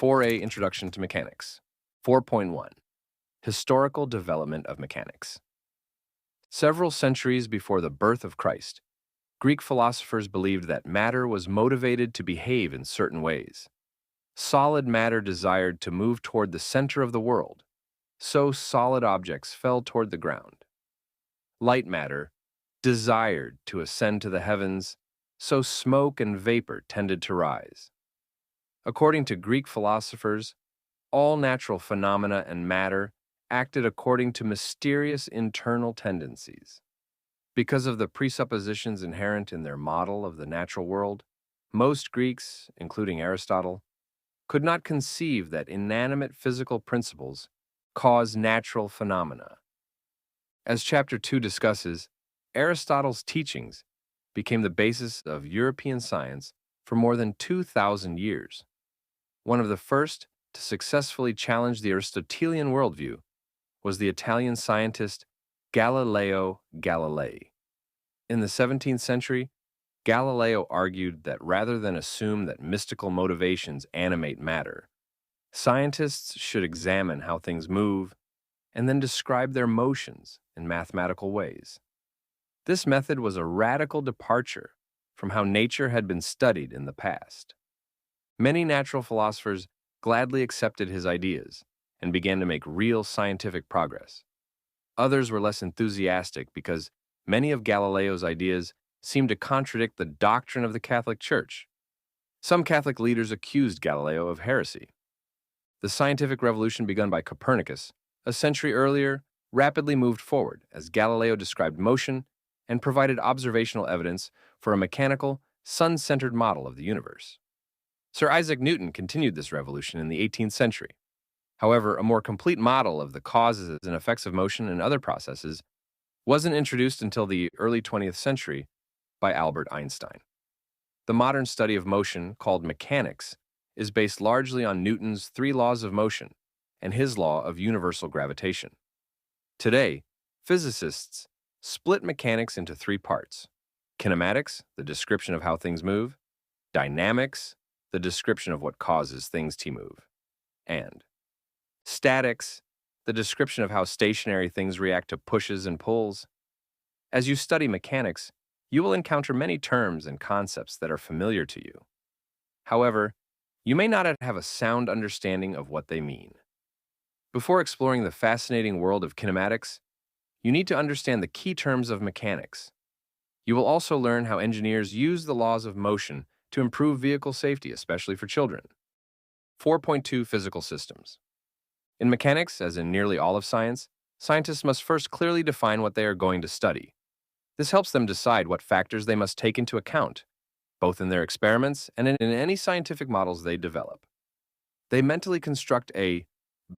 4A Introduction to Mechanics. 4.1 Historical Development of Mechanics. Several centuries before the birth of Christ, Greek philosophers believed that matter was motivated to behave in certain ways. Solid matter desired to move toward the center of the world, so solid objects fell toward the ground. Light matter desired to ascend to the heavens, so smoke and vapor tended to rise. According to Greek philosophers, all natural phenomena and matter acted according to mysterious internal tendencies. Because of the presuppositions inherent in their model of the natural world, most Greeks, including Aristotle, could not conceive that inanimate physical principles cause natural phenomena. As Chapter 2 discusses, Aristotle's teachings became the basis of European science for more than 2,000 years. One of the first to successfully challenge the Aristotelian worldview was the Italian scientist Galileo Galilei. In the 17th century, Galileo argued that rather than assume that mystical motivations animate matter, scientists should examine how things move and then describe their motions in mathematical ways. This method was a radical departure from how nature had been studied in the past. Many natural philosophers gladly accepted his ideas and began to make real scientific progress. Others were less enthusiastic because many of Galileo's ideas seemed to contradict the doctrine of the Catholic Church. Some Catholic leaders accused Galileo of heresy. The scientific revolution begun by Copernicus a century earlier rapidly moved forward as Galileo described motion and provided observational evidence for a mechanical, sun-centered model of the universe. Sir Isaac Newton continued this revolution in the 18th century. However, a more complete model of the causes and effects of motion and other processes wasn't introduced until the early 20th century by Albert Einstein. The modern study of motion, called mechanics, is based largely on Newton's three laws of motion and his law of universal gravitation. Today, physicists split mechanics into three parts: kinematics, the description of how things move; dynamics, the description of what causes things to move; and statics, the description of how stationary things react to pushes and pulls. As you study mechanics, you will encounter many terms and concepts that are familiar to you. However, you may not have a sound understanding of what they mean. Before exploring the fascinating world of kinematics, you need to understand the key terms of mechanics. You will also learn how engineers use the laws of motion to improve vehicle safety, especially for children. 4.2 Physical Systems. In mechanics, as in nearly all of science, scientists must first clearly define what they are going to study. This helps them decide what factors they must take into account, both in their experiments and in any scientific models they develop. They mentally construct a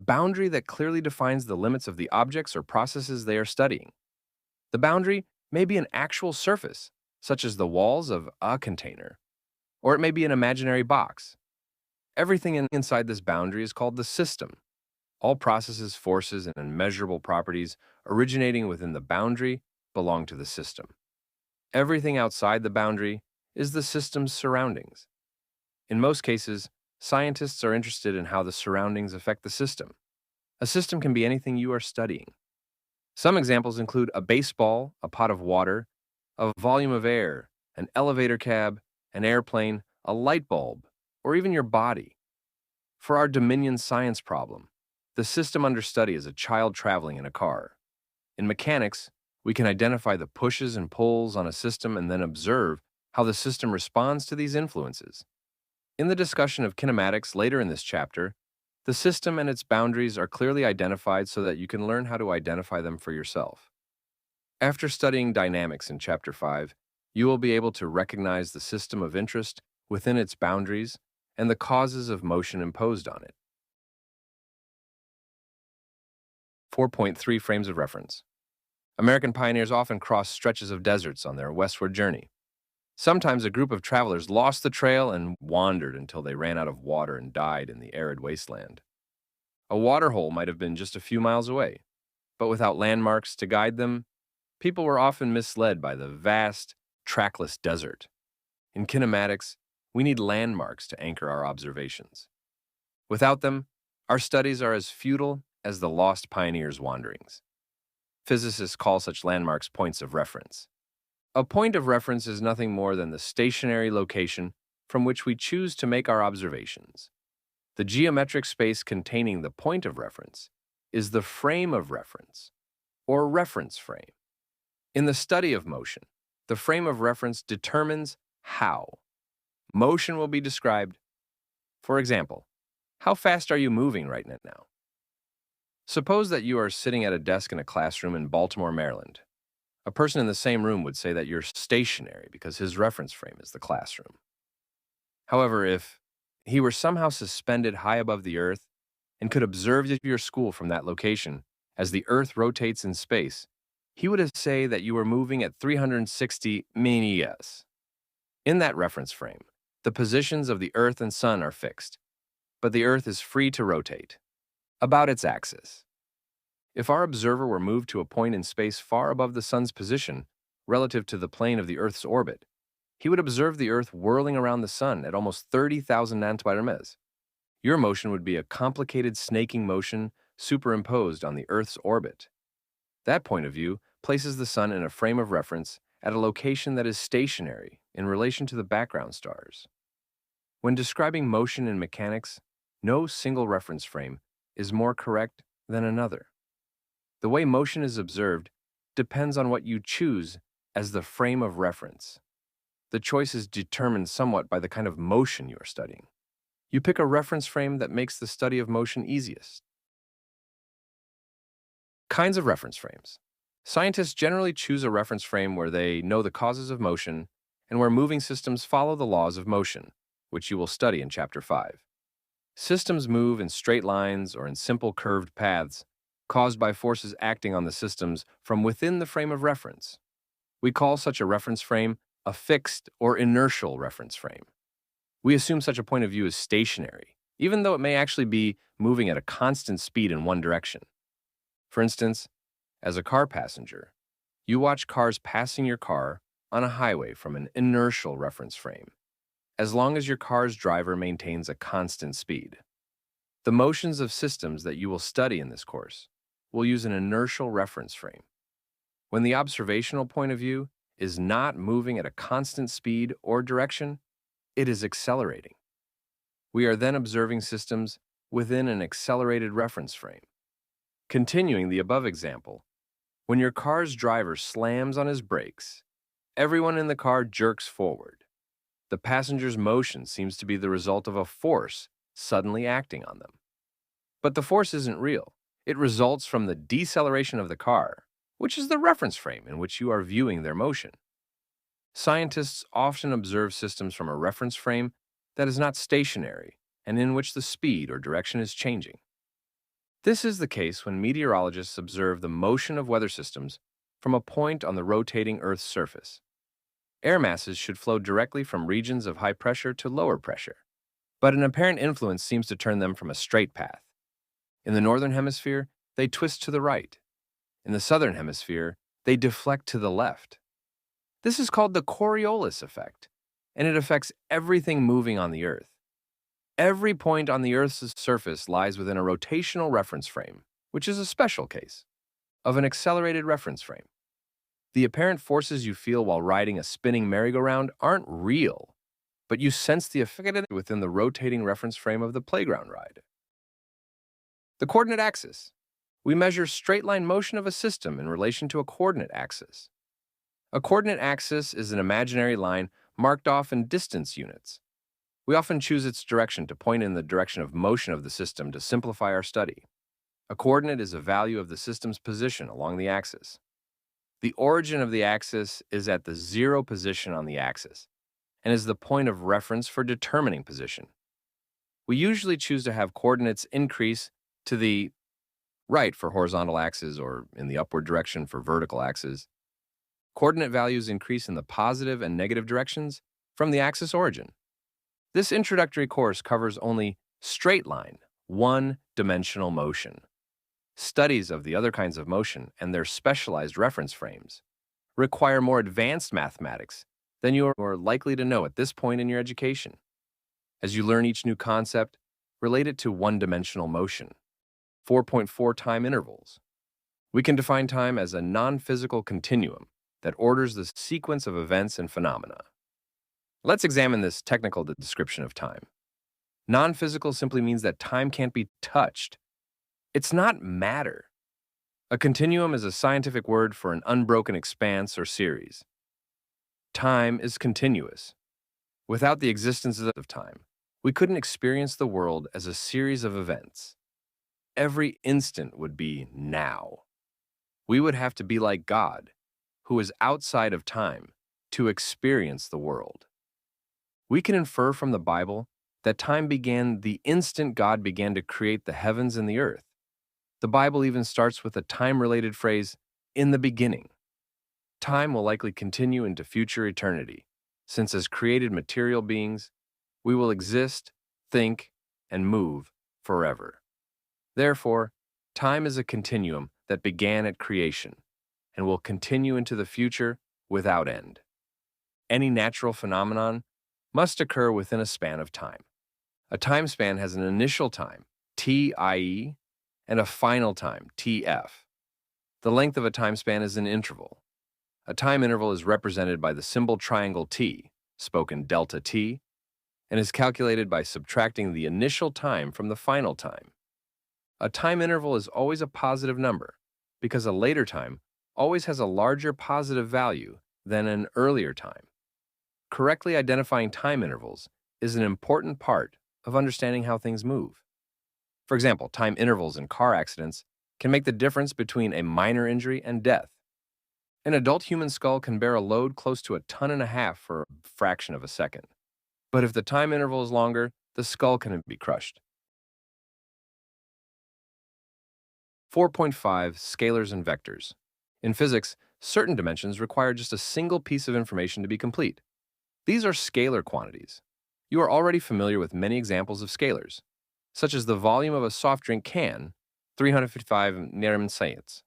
boundary that clearly defines the limits of the objects or processes they are studying. The boundary may be an actual surface, such as the walls of a container, or it may be an imaginary box. Everything inside this boundary is called the system. All processes, forces, and immeasurable properties originating within the boundary belong to the system. Everything outside the boundary is the system's surroundings. In most cases, scientists are interested in how the surroundings affect the system. A system can be anything you are studying. Some examples include a baseball, a pot of water, a volume of air, an elevator cab, an airplane, a light bulb, or even your body. For our Dominion science problem, the system under study is a child traveling in a car. In mechanics, we can identify the pushes and pulls on a system and then observe how the system responds to these influences. In the discussion of kinematics later in this chapter, the system and its boundaries are clearly identified so that you can learn how to identify them for yourself. After studying dynamics in Chapter 5, you will be able to recognize the system of interest within its boundaries and the causes of motion imposed on it. 4.3 Frames of Reference. American pioneers often crossed stretches of deserts on their westward journey. Sometimes a group of travelers lost the trail and wandered until they ran out of water and died in the arid wasteland. A waterhole might have been just a few miles away, but without landmarks to guide them, people were often misled by the vast, trackless desert. In kinematics, we need landmarks to anchor our observations. Without them, our studies are as futile as the lost pioneer's wanderings. Physicists call such landmarks points of reference. A point of reference is nothing more than the stationary location from which we choose to make our observations. The geometric space containing the point of reference is the frame of reference, or reference frame. In the study of motion, the frame of reference determines how motion will be described. For example, how fast are you moving right now? Suppose that you are sitting at a desk in a classroom in Baltimore, Maryland. A person in the same room would say that you're stationary because his reference frame is the classroom. However, if he were somehow suspended high above the earth and could observe your school from that location as the earth rotates in space, he would say that you were moving at 360 meters. In that reference frame, the positions of the earth and sun are fixed, but the earth is free to rotate about its axis. If our observer were moved to a point in space far above the sun's position relative to the plane of the earth's orbit, he would observe the earth whirling around the sun at almost 30,000 nanometers. Your motion would be a complicated snaking motion superimposed on the earth's orbit. That point of view places the sun in a frame of reference at a location that is stationary in relation to the background stars. When describing motion in mechanics, no single reference frame is more correct than another. The way motion is observed depends on what you choose as the frame of reference. The choice is determined somewhat by the kind of motion you are studying. You pick a reference frame that makes the study of motion easiest. Kinds of reference frames. Scientists generally choose a reference frame where they know the causes of motion and where moving systems follow the laws of motion, which you will study in Chapter 5. Systems move in straight lines or in simple curved paths, caused by forces acting on the systems from within the frame of reference. We call such a reference frame a fixed or inertial reference frame. We assume such a point of view is stationary, even though it may actually be moving at a constant speed in one direction. For instance, as a car passenger, you watch cars passing your car on a highway from an inertial reference frame, as long as your car's driver maintains a constant speed. The motions of systems that you will study in this course will use an inertial reference frame. When the observational point of view is not moving at a constant speed or direction, it is accelerating. We are then observing systems within an accelerated reference frame. Continuing the above example, when your car's driver slams on his brakes, everyone in the car jerks forward. The passenger's motion seems to be the result of a force suddenly acting on them. But the force isn't real. It results from the deceleration of the car, which is the reference frame in which you are viewing their motion. Scientists often observe systems from a reference frame that is not stationary and in which the speed or direction is changing. This is the case when meteorologists observe the motion of weather systems from a point on the rotating Earth's surface. Air masses should flow directly from regions of high pressure to lower pressure, but an apparent influence seems to turn them from a straight path. In the northern hemisphere, they twist to the right. In the southern hemisphere, they deflect to the left. This is called the Coriolis effect, and it affects everything moving on the Earth. Every point on the Earth's surface lies within a rotational reference frame, which is a special case of an accelerated reference frame. The apparent forces you feel while riding a spinning merry-go-round aren't real, but you sense the effect within the rotating reference frame of the playground ride. The coordinate axis. We measure straight-line motion of a system in relation to a coordinate axis. A coordinate axis is an imaginary line marked off in distance units. We often choose its direction to point in the direction of motion of the system to simplify our study. A coordinate is a value of the system's position along the axis. The origin of the axis is at the zero position on the axis and is the point of reference for determining position. We usually choose to have coordinates increase to the right for horizontal axes or in the upward direction for vertical axes. Coordinate values increase in the positive and negative directions from the axis origin. This introductory course covers only straight line, one-dimensional motion. Studies of the other kinds of motion and their specialized reference frames require more advanced mathematics than you are likely to know at this point in your education. As you learn each new concept, relate it to one-dimensional motion. 4.4 time intervals. We can define time as a non-physical continuum that orders the sequence of events and phenomena. Let's examine this technical description of time. Non-physical simply means that time can't be touched. It's not matter. A continuum is a scientific word for an unbroken expanse or series. Time is continuous. Without the existence of time, we couldn't experience the world as a series of events. Every instant would be now. We would have to be like God, who is outside of time, to experience the world. We can infer from the Bible that time began the instant God began to create the heavens and the earth. The Bible even starts with a time-related phrase, in the beginning. Time will likely continue into future eternity, since as created material beings, we will exist, think, and move forever. Therefore, time is a continuum that began at creation and will continue into the future without end. Any natural phenomenon must occur within a span of time. A time span has an initial time, t.i.e., and a final time, tf. The length of a time span is an interval. A time interval is represented by the symbol triangle t, spoken delta t, and is calculated by subtracting the initial time from the final time. A time interval is always a positive number because a later time always has a larger positive value than an earlier time. Correctly identifying time intervals is an important part of understanding how things move. For example, time intervals in car accidents can make the difference between a minor injury and death. An adult human skull can bear a load close to 1.5 tons for a fraction of a second. But if the time interval is longer, the skull can be crushed. 4.5 Scalars and Vectors. In physics, certain dimensions require just a single piece of information to be complete. These are scalar quantities. You are already familiar with many examples of scalars, such as the volume of a soft drink can, 355 nm,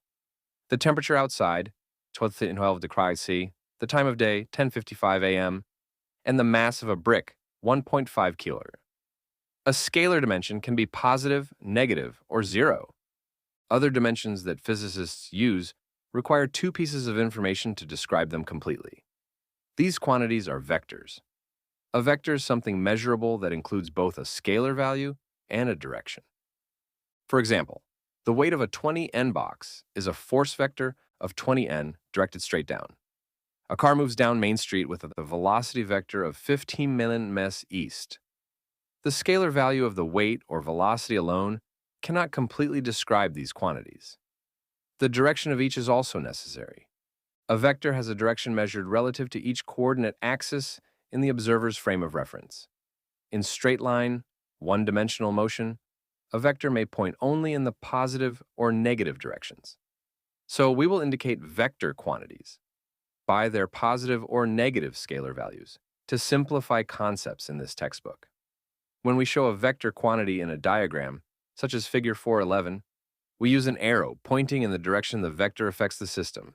the temperature outside, 12 degrees C, the time of day, 10:55 a.m., and the mass of a brick, 1.5 kilo. A scalar dimension can be positive, negative, or zero. Other dimensions that physicists use require two pieces of information to describe them completely. These quantities are vectors. A vector is something measurable that includes both a scalar value and a direction. For example, the weight of a 20N box is a force vector of 20N directed straight down. A car moves down Main Street with a velocity vector of 15 ms east. The scalar value of the weight or velocity alone cannot completely describe these quantities. The direction of each is also necessary. A vector has a direction measured relative to each coordinate axis in the observer's frame of reference. In straight line, one-dimensional motion, a vector may point only in the positive or negative directions. So we will indicate vector quantities by their positive or negative scalar values to simplify concepts in this textbook. When we show a vector quantity in a diagram, such as figure 411, we use an arrow pointing in the direction the vector affects the system.